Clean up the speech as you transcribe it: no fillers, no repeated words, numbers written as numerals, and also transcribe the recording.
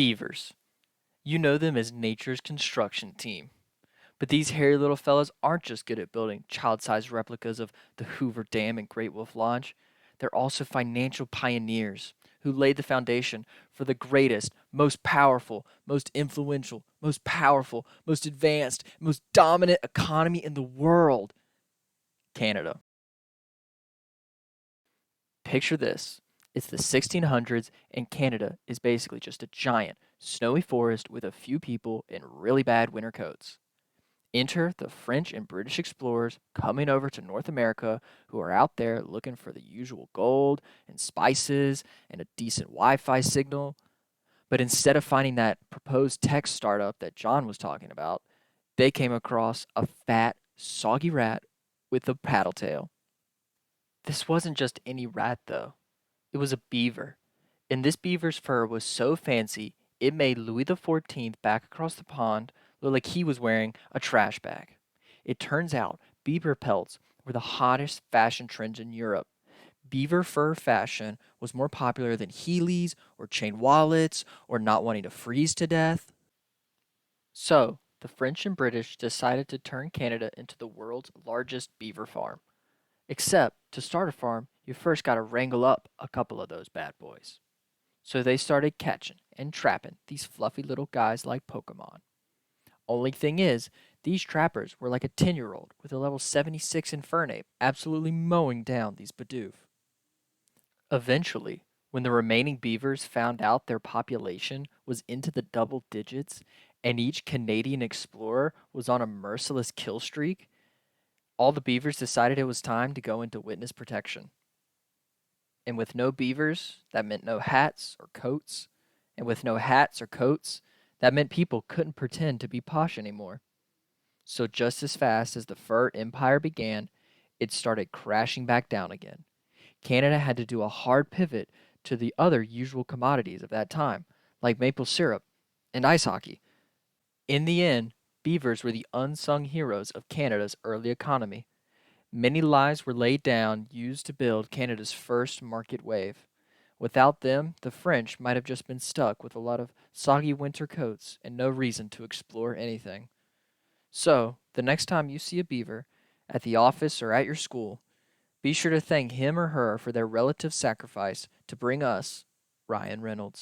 Beavers. You know them as nature's construction team. But these hairy little fellas aren't just good at building child-sized replicas of the Hoover Dam and Great Wolf Lodge. They're also financial pioneers who laid the foundation for the greatest, most powerful, most influential, most powerful, most advanced, most dominant economy in the world, Canada. Picture this. It's the 1600s, and Canada is basically just a giant, snowy forest with a few people in really bad winter coats. Enter the French and British explorers coming over to North America who are out there looking for the usual gold and spices and a decent Wi Fi signal. But instead of finding that proposed tech startup that John was talking about, they came across a fat, soggy rat with a paddle tail. This wasn't just any rat, though. It was a beaver. And this beaver's fur was so fancy, it made Louis XIV back across the pond look like he was wearing a trash bag. It turns out beaver pelts were the hottest fashion trends in Europe. Beaver fur fashion was more popular than Heelys or chain wallets or not wanting to freeze to death. So, the French and British decided to turn Canada into the world's largest beaver farm. Except, to start a farm, you first gotta wrangle up a couple of those bad boys. So they started catching and trapping these fluffy little guys like Pokemon. Only thing is, these trappers were like a 10-year-old with a level 76 Infernape absolutely mowing down these Bidoof. Eventually, when the remaining beavers found out their population was into the double digits and each Canadian explorer was on a merciless kill streak, all the beavers decided it was time to go into witness protection. And with no beavers, that meant no hats or coats. And with no hats or coats, that meant people couldn't pretend to be posh anymore. So just as fast as the fur empire began, it started crashing back down again. Canada had to do a hard pivot to the other usual commodities of that time, like maple syrup and ice hockey. In the end, beavers were the unsung heroes of Canada's early economy. Many lives were laid down, used to build Canada's first market wave. Without them, the French might have just been stuck with a lot of soggy winter coats and no reason to explore anything. So, the next time you see a beaver, at the office or at your school, be sure to thank him or her for their relative sacrifice to bring us Ryan Reynolds.